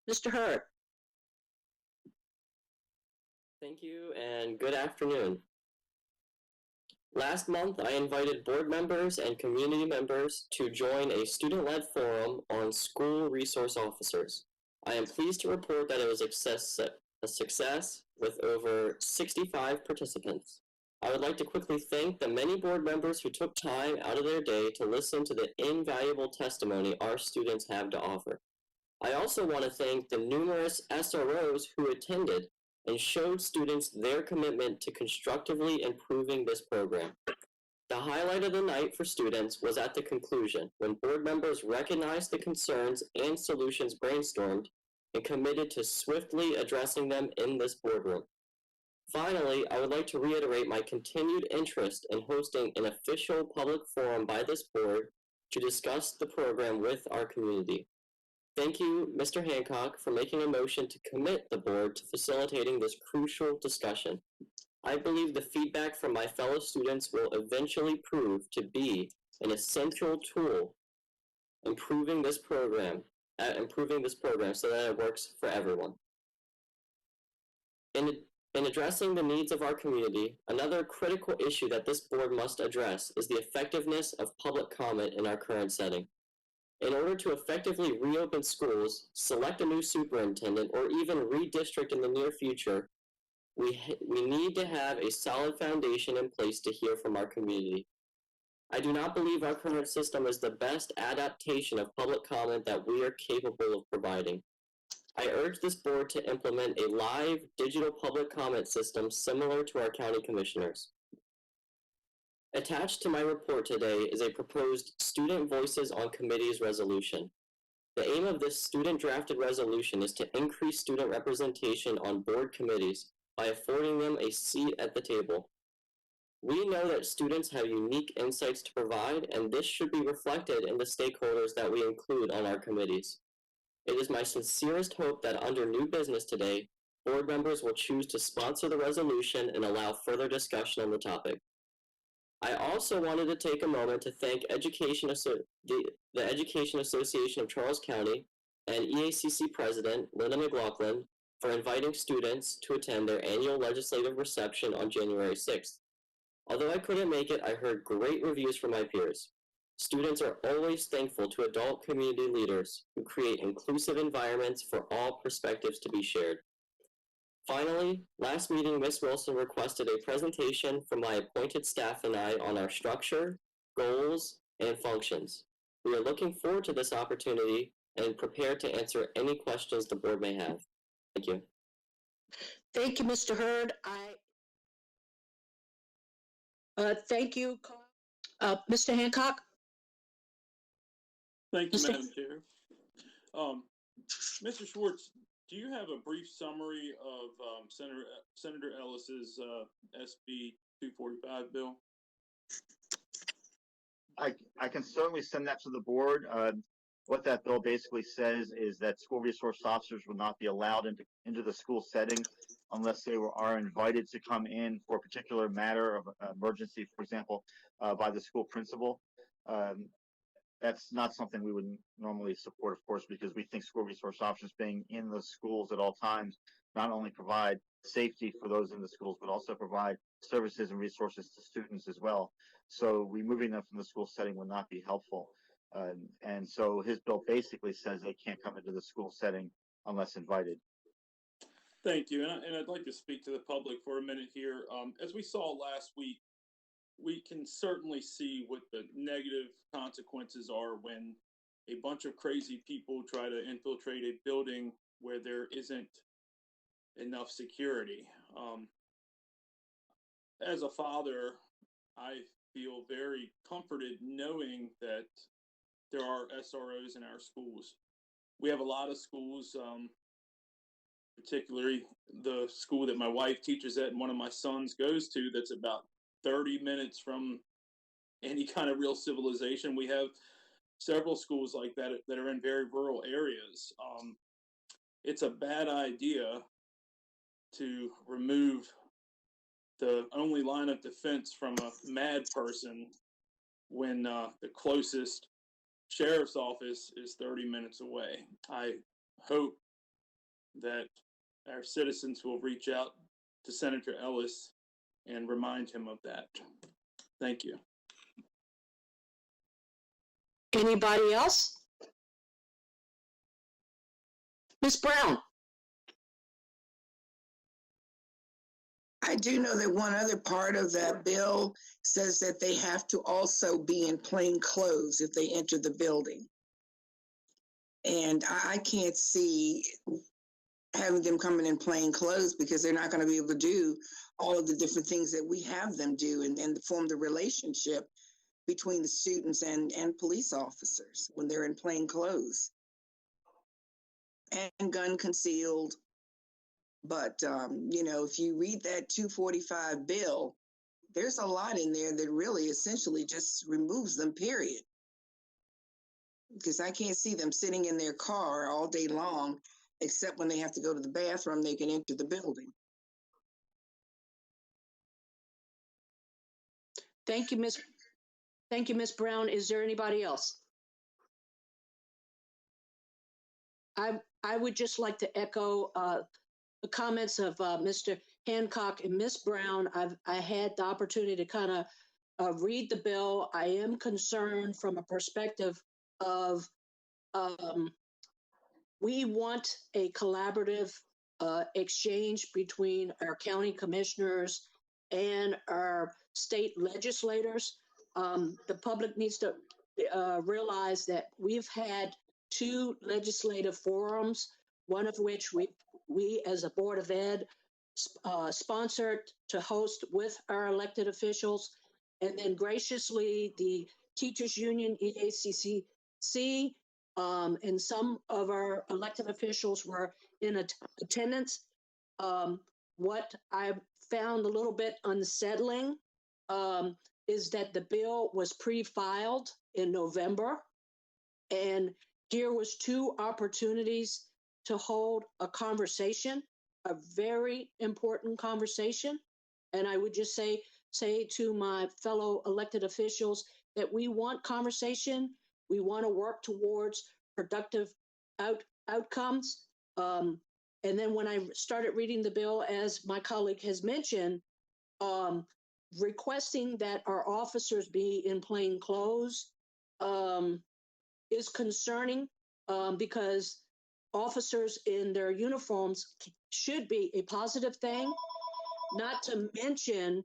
Mr. Hurd. Thank you and good afternoon. Last month, I invited board members and community members to join a student-led forum on school resource officers. I am pleased to report that it was a success with over 65 participants. I would like to quickly thank the many board members who took time out of their day to listen to the invaluable testimony our students have to offer. I also want to thank the numerous SROs who attended and showed students their commitment to constructively improving this program. The highlight of the night for students was at the conclusion, when board members recognized the concerns and solutions brainstormed and committed to swiftly addressing them in this boardroom. Finally, I would like to reiterate my continued interest in hosting an official public forum by this board to discuss the program with our community. Thank you, Mr. Hancock, for making a motion to commit the board to facilitating this crucial discussion. I believe the feedback from my fellow students will eventually prove to be an essential tool improving this program so that it works for everyone. In addressing the needs of our community, another critical issue that this board must address is the effectiveness of public comment in our current setting. In order to effectively reopen schools, select a new superintendent, or even redistrict in the near future, we need to have a solid foundation in place to hear from our community. I do not believe our current system is the best adaptation of public comment that we are capable of providing. I urge this board to implement a live digital public comment system similar to our county commissioners. Attached to my report today is a proposed Student Voices on Committees resolution. The aim of this student-drafted resolution is to increase student representation on board committees by affording them a seat at the table. We know that students have unique insights to provide, and this should be reflected in the stakeholders that we include on our committees. It is my sincerest hope that under new business today, board members will choose to sponsor the resolution and allow further discussion on the topic. I also wanted to take a moment to thank the Education Association of Charles County and EACC President Linda McLaughlin for inviting students to attend their annual legislative reception on January 6th. Although I couldn't make it, I heard great reviews from my peers. Students are always thankful to adult community leaders who create inclusive environments for all perspectives to be shared. Finally, last meeting, Ms. Wilson requested a presentation from my appointed staff and I on our structure, goals, and functions. We are looking forward to this opportunity and prepared to answer any questions the board may have. Thank you. Thank you, Mr. Hurd. Thank you, Mr. Hancock. Thank you, Madam Chair. Mr. Schwartz, do you have a brief summary of Senator Ellis's SB 245 bill? I can certainly send that to the board. What that bill basically says is that school resource officers will not be allowed into the school setting unless they are invited to come in for a particular matter of emergency, for example, by the school principal. That's not something we would normally support, of course, because we think school resource officers being in the schools at all times not only provide safety for those in the schools, but also provide services and resources to students as well. So removing them from the school setting would not be helpful. And so his bill basically says they can't come into the school setting unless invited. Thank you. And I'd like to speak to the public for a minute here. As we saw last week, we can certainly see what the negative consequences are when a bunch of crazy people try to infiltrate a building where there isn't enough security. As a father, I feel very comforted knowing that there are SROs in our schools. We have a lot of schools, particularly the school that my wife teaches at and one of my sons goes to, that's about 30 minutes from any kind of real civilization. We have several schools like that that are in very rural areas. It's a bad idea to remove the only line of defense from a mad person when the closest sheriff's office is 30 minutes away. I hope that our citizens will reach out to Senator Ellis and remind him of that. Thank you. Anybody else? Ms. Brown? I do know that one other part of that bill says that they have to also be in plain clothes if they enter the building. And I can't see having them coming in plain clothes because they're not going to be able to do all of the different things that we have them do and form the relationship between the students and police officers when they're in plain clothes and gun concealed. But, you know, if you read that 245 bill, there's a lot in there that really essentially just removes them, period. Because I can't see them sitting in their car all day long, except when they have to go to the bathroom, they can enter the building. Thank you, Ms. Brown. Is there anybody else? I would just like to echo the comments of Mr. Hancock and Ms. Brown. I had the opportunity to kind of read the bill. I am concerned from a perspective of we want a collaborative exchange between our county commissioners and our state legislators. The public needs to realize that we've had 2 legislative forums, one of which we as a Board of Ed sponsored to host with our elected officials, and then graciously the Teachers Union, EACCC, and some of our elected officials were in attendance. What I found a little bit unsettling is that the bill was pre-filed in November, and here was 2 opportunities to hold a conversation, a very important conversation. And I would just say to my fellow elected officials that we want conversation. We want to work towards productive outcomes. And then when I started reading the bill, as my colleague has mentioned, requesting that our officers be in plain clothes is concerning because officers in their uniforms should be a positive thing, not to mention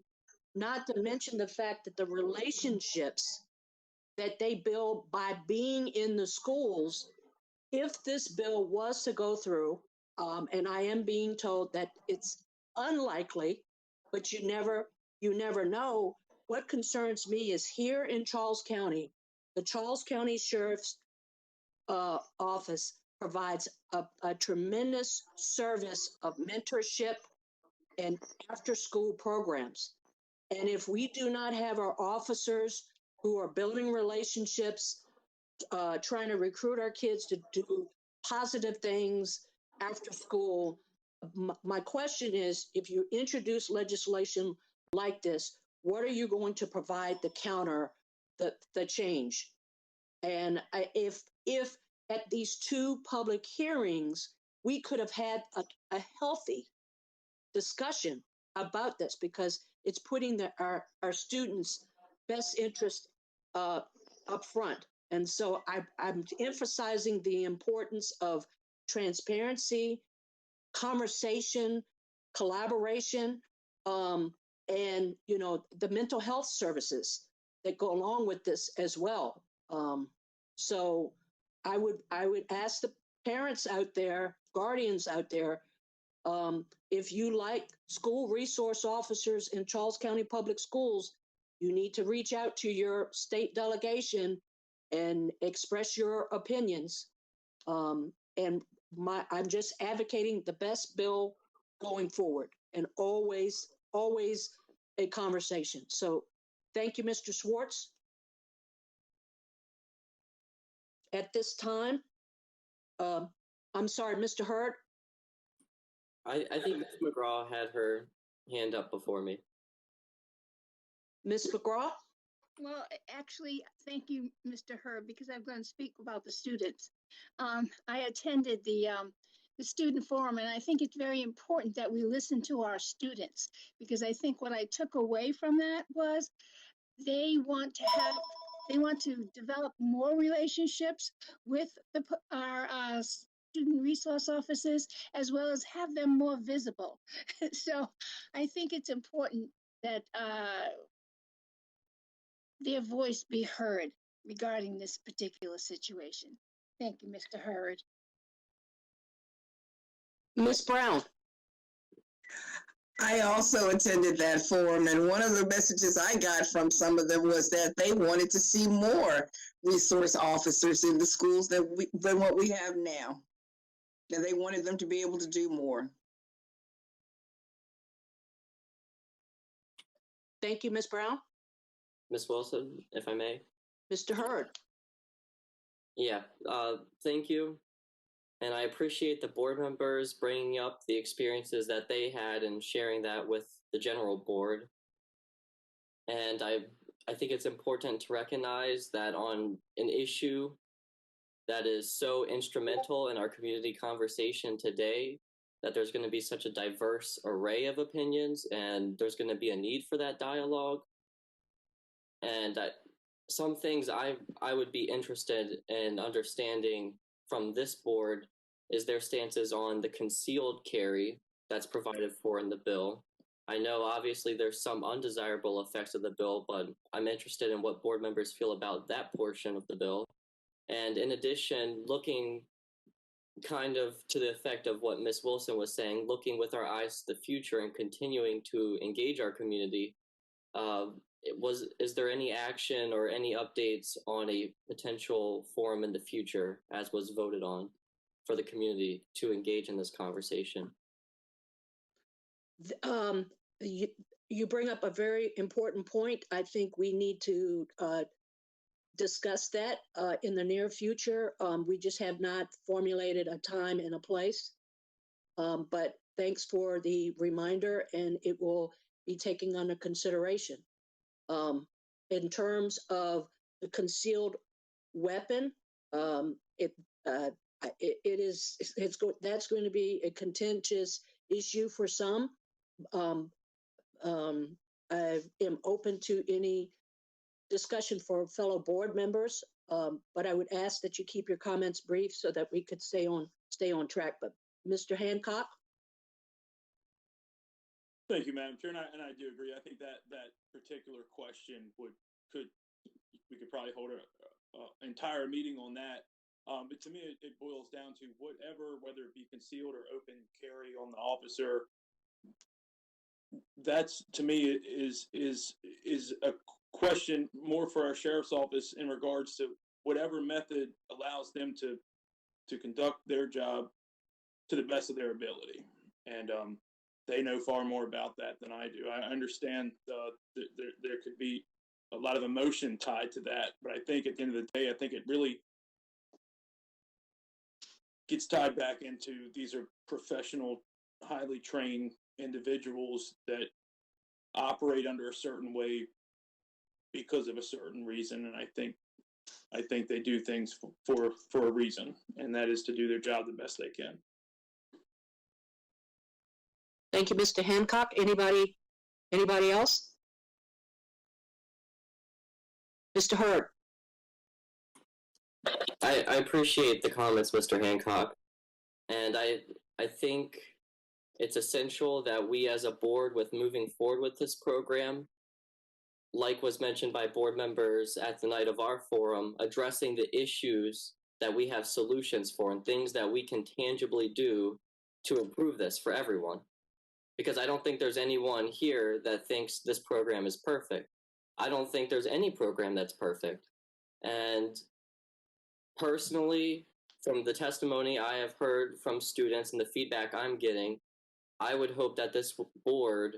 the fact that the relationships that they build by being in the schools, if this bill was to go through, and I am being told that it's unlikely, but you never know. What concerns me is here in Charles County, the Charles County Sheriff's Office provides a tremendous service of mentorship and after-school programs. And if we do not have our officers who are building relationships, trying to recruit our kids to do positive things after school, my question is, if you introduce legislation like this, what are you going to provide to counter the change? And if at these 2 public hearings, we could have had a healthy discussion about this, because it's putting our students' best interest up front. And so I'm emphasizing the importance of transparency, conversation, collaboration, and the mental health services that go along with this as well. So I would ask the parents out there, guardians out there, if you like school resource officers in Charles County Public Schools, you need to reach out to your state delegation and express your opinions. And I'm just advocating the best bill going forward, and always a conversation. So thank you, Mr. Schwartz. At this time, I'm sorry, Mr. Hurd. I think Ms. McGraw had her hand up before me. Ms. McGraw? Well, actually, thank you, Mr. Hurd, because I'm going to speak about the students. I attended the the student forum, and I think it's very important that we listen to our students, because I think what I took away from that was they want to develop more relationships with our student resource officers, as well as have them more visible. So I think it's important that their voice be heard regarding this particular situation. Thank you, Mr. Hurd. Ms. Brown. I also attended that forum, and one of the messages I got from some of them was that they wanted to see more resource officers in the schools than what we have now. And they wanted them to be able to do more. Thank you, Ms. Brown. Ms. Wilson, if I may. Mr. Hurd. Yeah, thank you. And I appreciate the board members bringing up the experiences that they had and sharing that with the general board. And I think it's important to recognize that on an issue that is so instrumental in our community conversation today, that there's going to be such a diverse array of opinions, and there's going to be a need for that dialogue. And some things I would be interested in understanding from this board is their stances on the concealed carry that's provided for in the bill. I know obviously there's some undesirable effects of the bill, but I'm interested in what board members feel about that portion of the bill. And in addition, looking kind of to the effect of what Ms. Wilson was saying, looking with our eyes to the future and continuing to engage our community, is there any action or any updates on a potential forum in the future, as was voted on, for the community to engage in this conversation? You bring up a very important point. I think we need to discuss that in the near future. We just have not formulated a time and a place. But thanks for the reminder, and it will be taken under consideration. In terms of the concealed weapon, that's going to be a contentious issue for some. I am open to any discussion for fellow board members, but I would ask that you keep your comments brief so that we could stay on track. But Mr. Hancock? Thank you, Madam Chair, and I do agree. I think that particular question we could probably hold an entire meeting on that. But to me, it boils down to whether it be concealed or open carry on the officer. That's, to me, is a question more for our sheriff's office in regards to whatever method allows them to conduct their job to the best of their ability. And they know far more about that than I do. I understand there could be a lot of emotion tied to that, but I think at the end of the day, I think it really gets tied back into these are professional, highly trained individuals that operate under a certain way because of a certain reason. And I think they do things for a reason, and that is to do their job the best they can. Thank you, Mr. Hancock. Anybody else? Mr. Hurd. I appreciate the comments, Mr. Hancock. And I think it's essential that we as a board, with moving forward with this program, like was mentioned by board members at the night of our forum, addressing the issues that we have solutions for and things that we can tangibly do to improve this for everyone. Because I don't think there's anyone here that thinks this program is perfect. I don't think there's any program that's perfect. And personally, from the testimony I have heard from students and the feedback I'm getting, I would hope that this board,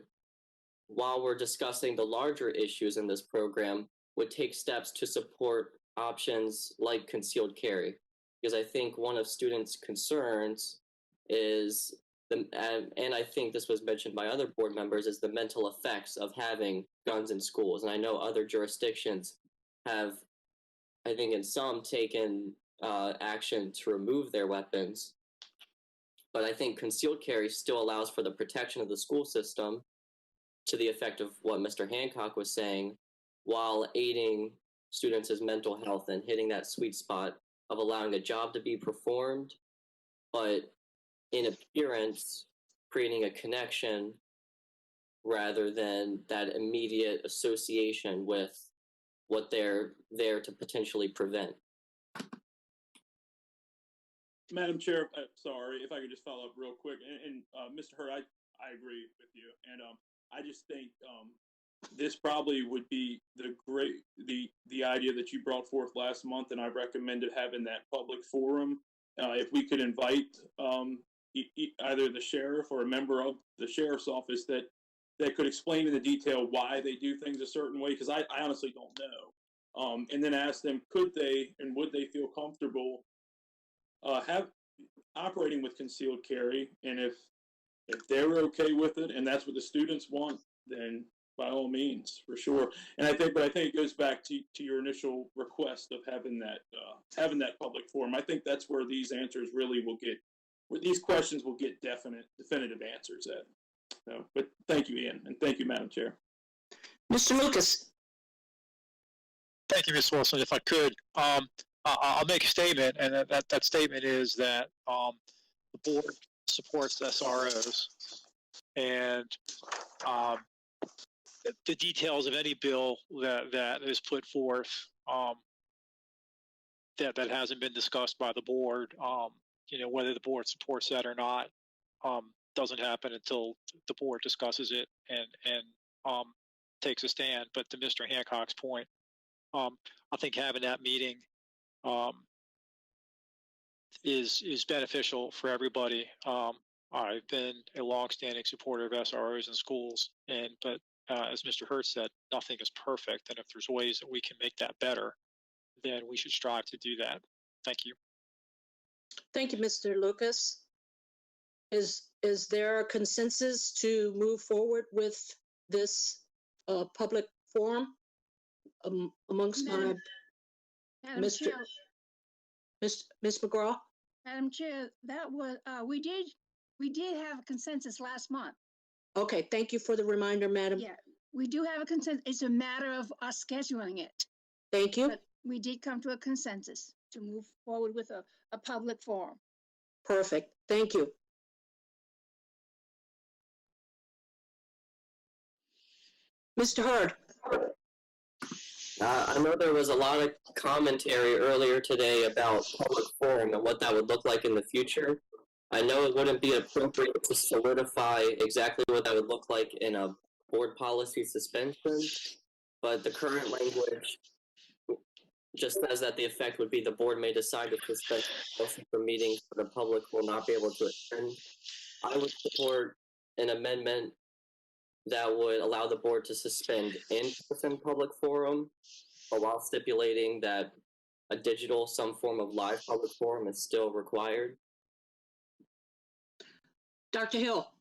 while we're discussing the larger issues in this program, would take steps to support options like concealed carry. Because I think one of students' concerns is, and I think this was mentioned by other board members, is the mental effects of having guns in schools. And I know other jurisdictions have, I think in some, taken action to remove their weapons. But I think concealed carry still allows for the protection of the school system to the effect of what Mr. Hancock was saying, while aiding students' mental health and hitting that sweet spot of allowing a job to be performed, but in appearance, creating a connection rather than that immediate association with what they're there to potentially prevent. Madam Chair, sorry, if I could just follow up real quick. And Mr. Hurd, I agree with you. And I just think this probably would be the idea that you brought forth last month, and I recommended having that public forum. If we could invite either the sheriff or a member of the sheriff's office that could explain in the detail why they do things a certain way, because I honestly don't know. And then ask them, could they and would they feel comfortable have operating with concealed carry, and if they're okay with it and that's what the students want, then by all means, for sure. And I think it goes back to your initial request of having that public forum. I think that's where these answers really will get, where these questions will get definitive answers at. So, but thank you, Ian, and thank you, Madam Chair. Mr. Lucas. Thank you, Ms. Wilson. If I could, I'll make a statement, and that statement is that the board supports SROs, and the details of any bill that is put forth that hasn't been discussed by the board, whether the board supports that or not, doesn't happen until the board discusses it and takes a stand. But to Mr. Hancock's point, I think having that meeting is beneficial for everybody. I've been a longstanding supporter of SROs in schools, but as Mr. Hurd said, nothing is perfect, and if there's ways that we can make that better, then we should strive to do that. Thank you. Thank you, Mr. Lucas. Is there a consensus to move forward with this public forum amongst Madam Mr. Chair, Ms. McGraw? Madam Chair, that was we did have a consensus last month. Okay, thank you for the reminder, Madam. Yeah, we do have a consensus. It's a matter of us scheduling it. Thank you. But we did come to a consensus to move forward with a public forum. Perfect. Thank you. Mr. Hurd. I know there was a lot of commentary earlier today about public forum and what that would look like in the future. I know it wouldn't be appropriate to solidify exactly what that would look like in a board policy suspension, but the current language just says that the effect would be the board may decide to suspend for meetings for the public will not be able to attend. I would support an amendment that would allow the board to suspend in-person public forum, but while stipulating that a digital, some form of live public forum is still required. Dr. Hill.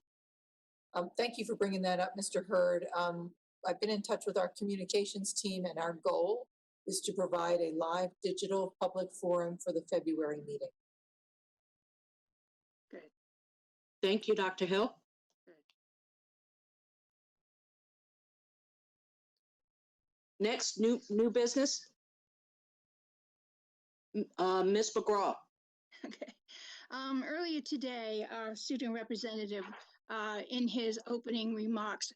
Thank you for bringing that up, Mr. Hurd. I've been in touch with our communications team, and our goal is to provide a live digital public forum for the February meeting. Good. Thank you, Dr. Hill. Next, new business. Ms. McGraw. Okay. Earlier today, our student representative, in his opening remarks,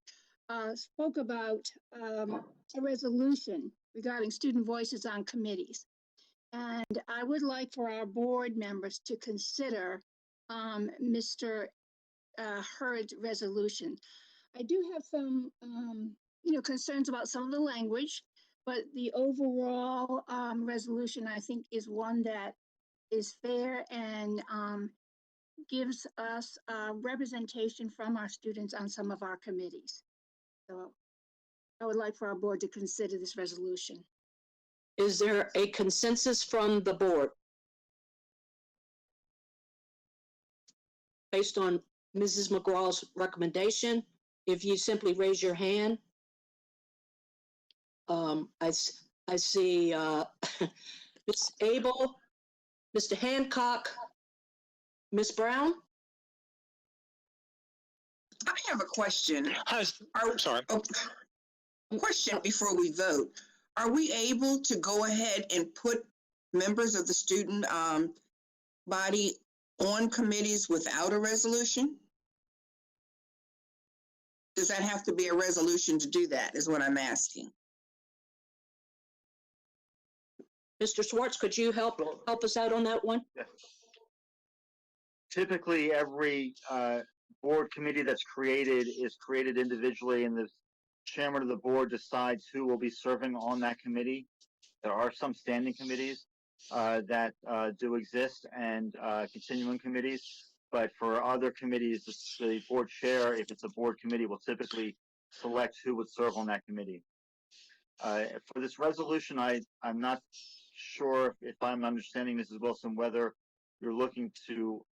spoke about a resolution regarding student voices on committees. And I would like for our board members to consider Mr. Hurd's resolution. I do have some concerns about some of the language, but the overall resolution, I think, is one that is fair and gives us representation from our students on some of our committees. So I would like for our board to consider this resolution. Is there a consensus from the board based on Mrs. McGraw's recommendation? If you simply raise your hand. I see Ms. Abel, Mr. Hancock, Ms. Brown. I have a question. I'm sorry. Question before we vote. Are we able to go ahead and put members of the student body on committees without a resolution? Does that have to be a resolution to do that, is what I'm asking? Mr. Schwartz, could you help us out on that one? Yeah. Typically, every board committee that's created is created individually, and the chairman of the board decides who will be serving on that committee. There are some standing committees that do exist, and continuing committees. But for other committees, the board chair, if it's a board committee, will typically select who would serve on that committee. For this resolution, I'm not sure if I'm understanding, Mrs. Wilson, whether you're looking to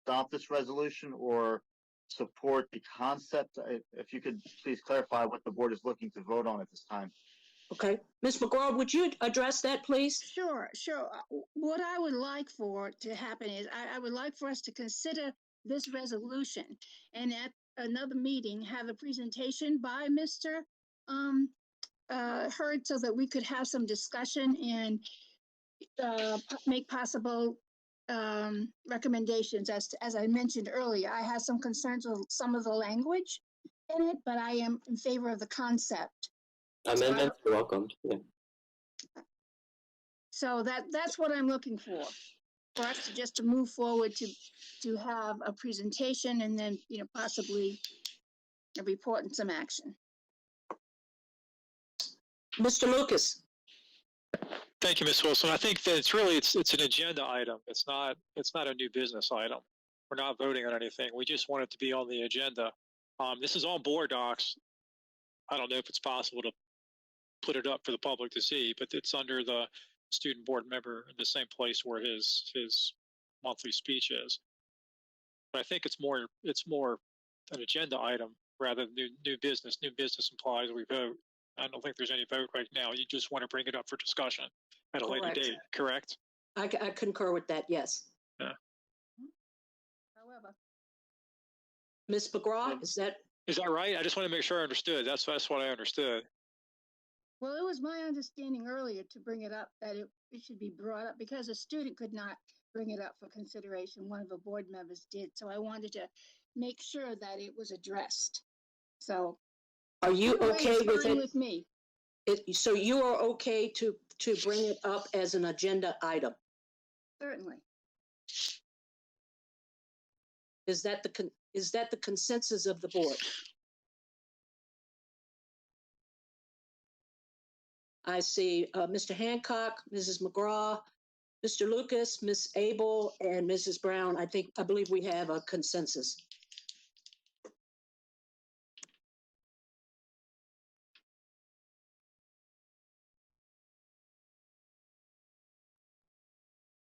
adopt this resolution or support the concept. If you could please clarify what the board is looking to vote on at this time. Okay. Ms. McGraw, would you address that, please? Sure. What I would like for to happen is I would like for us to consider this resolution and at another meeting have a presentation by Mr. Hurd so that we could have some discussion and make possible recommendations. As I mentioned earlier, I have some concerns with some of the language in it, but I am in favor of the concept. Amendments are welcomed. Yeah. So that's what I'm looking for us to just to move forward to have a presentation and then, possibly a report and some action. Mr. Lucas. Thank you, Ms. Wilson. I think that it's an agenda item. It's not a new business item. We're not voting on anything. We just want it to be on the agenda. This is on board docs. I don't know if it's possible to put it up for the public to see, but it's under the student board member in the same place where his monthly speech is. But I think it's more an agenda item rather than new business. New business implies we vote. I don't think there's any vote right now. You just want to bring it up for discussion at a later date, correct? I concur with that, yes. Yeah. However, Ms. McGraw, is that right? I just want to make sure I understood. That's what I understood. well, it was my understanding earlier to bring it up that it should be brought up because a student could not bring it up for consideration. One of the board members did. So I wanted to make sure that it was addressed. So are you okay with it? With me. So you are okay to bring it up as an agenda item? Certainly. Is that the consensus of the board? I see Mr. Hancock, Mrs. McGraw, Mr. Lucas, Ms. Abel, and Mrs. Brown. I believe we have a consensus.